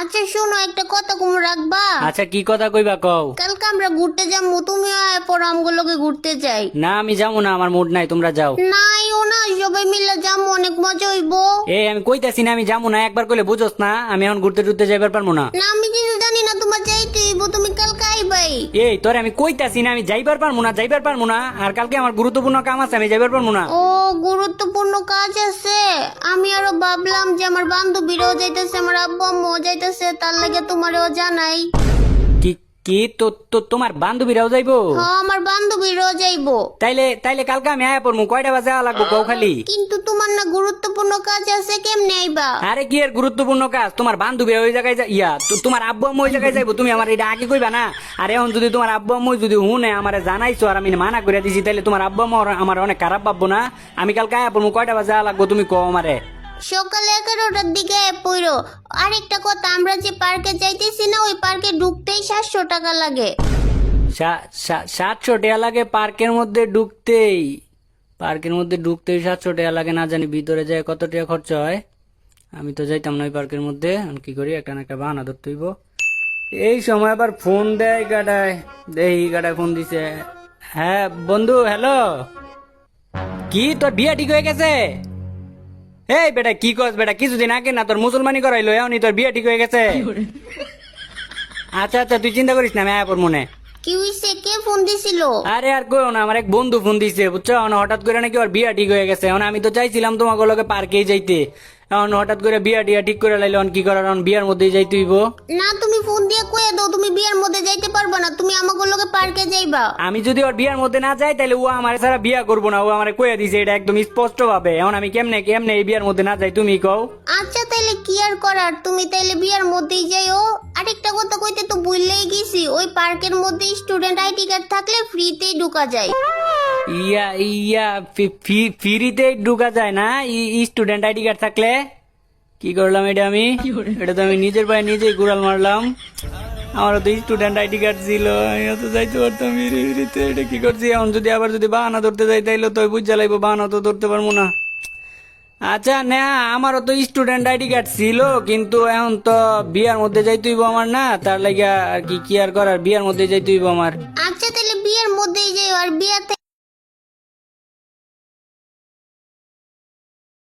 আচ্ছা শোনো, একটা কথা কম রাখবা। আচ্ছা কি কথা কইবা কও। কালকে আমরা ঘুরতে যাবো, তুমিও আয় পর আমগুলোকে ঘুরতে যাই। না আমি যাবো না, আমার মুড নাই, তোমরা যাও। নাইও না, সবাই মিলে যাবো, অনেক মজা হইবো। এই আমি কইতাছি না আমি যাবো না, একবার কইলে বুঝোস না, আমি এখন ঘুরতে টুরতে যাইবার পারবো না। না আমি কিছু জানি না, তোমার যাইতে হইবো, তুমি কালকে আইবাই। এই তোরে আমি কইতাছি না আমি যাইবার পারবো না, যাইবার পারবো না, আর কালকে আমার গুরুত্বপূর্ণ কাম আছে, আমি যাইবার পারবো না। ও গুরুত্বপূর্ণ কাজ আছে। আমি আরো ভাবলাম যে আমার বান্ধবীরাও যাইতেছে, আমার আব্বু আম্মুও যাইতেছে, তার লাগে তোমারও জানাই। কি কি তো তো তোমার বান্ধবীরাও যাইবো? হ্যাঁ আমার বান্ধবীরাও যাইবো। তাইলে তাইলে কালকে আমি আয়া পড়মু, কয়টা বাজে আওয়া লাগবো কও খালি। কিন্তু তোমার না গুরুত্বপূর্ণ কাজ আছে, কেমনে আইবা? আরে কি এর গুরুত্বপূর্ণ কাজ? তোমার বান্ধবী ওই জায়গায় তোমার আব্বু আম্মু ওই জায়গায় যাইবো, তুমি আমার এটা আগে কইবা না? আর এখন যদি তোমার আব্বু আম্মু যদি হুনে আমারে জানাইছো আর আমি মানা করে দিছি, তাইলে তোমার আব্বু আম্মু আমার অনেক খারাপ ভাববো না? আমি কালকে আয়া পড়মু, কয়টা বাজে আওয়া লাগবো তুমি কও আমারে। সকালে 11টার দিকে পড়ো। আরেকটা কথা, আমরা যে পার্কে যাইতেছি না, ওই পার্কে ঢুকতেই 700 টাকা লাগে। 700 টাকা লাগে পার্কের মধ্যে ঢুকতেই? পার্কের মধ্যে ঢুকতেই 700 টাকা লাগে? না জানি ভিতরে যায় কত টাকা খরচ হয়। আমি তো যাইতাম না ওই পার্কের মধ্যে। কি করি, একটা না একটা বাহানা ধরতে হইব। এই সময় আবার ফোন দেয় গাডায়, দেই গাডায় ফোন দিছে। হ্যাঁ বন্ধু, হ্যালো। কি তোর বিয়ে ঠিক হয়ে গেছে? এই বেটা কি কস বেটা, কিছুদিন আগে না তোর মুসলমানি করাইলো, এমনি তোর বিয়ে ঠিক হয়ে গেছে? আচ্ছা আচ্ছা তুই চিন্তা করিস না, আমি আয়া পর মনে। কি হইছে, কে ফোন দিছিল? আরে আর কইও না, আমার এক বন্ধু ফোন দিছে বুঝছো, হঠাৎ করে নাকি ওর বিয়া ঠিক হয়ে গেছে। এখন আমি তো চাইছিলাম তোমাকে লোকে পার্কেই যাইতে, এখন হঠাৎ করে বিয়া টিয়া ঠিক করে লাইলো, কি করার, এখন বিয়ার মধ্যেই যাইতে হইব। না তুমি ফোন দিয়ে কয়ে দাও তুমি বিয়ের মধ্যে যাইতে পারবা না, তুমি আমাকে লগে পার্কে যাইবা। আমি যদি ওর বিয়ার মধ্যে না যাই তাহলে ও আমার ছাড়া বিয়া করবো না, ও আমার কয়ে দিছে এটা একদম স্পষ্ট ভাবে। এখন আমি কেমনে কেমনে এই বিয়ার মধ্যে না যাই তুমি কও। আচ্ছা তাইলে কি আর করার, তুমি তাইলে বিয়ের মধ্যেই যাইও। আরেকটা কথা কইতে তো ভুললেই গেছি, ওই পার্কের মধ্যে স্টুডেন্ট আইডি কার্ড থাকলে ফ্রিতেই ঢোকা যায়। ইয়া ইয়া ফ্রিতে ঢুকা যায় না স্টুডেন্ট আইডি কার্ড থাকলে? কি করলাম এটা আমি? এটা তো আমি নিজের পায়ে নিজেই গুড়াল মারলাম। আমারও তো স্টুডেন্ট আইডি কার্ড ছিল, আমি তো যাইতে পারতাম ফ্রিতে। এটা কি করছি এখন? যদি আবার যদি বাহানা ধরতে যাই তাইলে তো বুঝা লাগবো, বাহানা তো ধরতে পারবো না। আচ্ছা না, আমারও তো স্টুডেন্ট আইডি কার্ড ছিল, কিন্তু এখন তো বিয়ার মধ্যে যাইতে হইব আমার, না তার লাগিয়া আর কি আর করার, বিয়ার মধ্যে যাইতে হইব আমার। আচ্ছা তাহলে বিয়ের মধ্যেই যাইও, আর বিয়াতে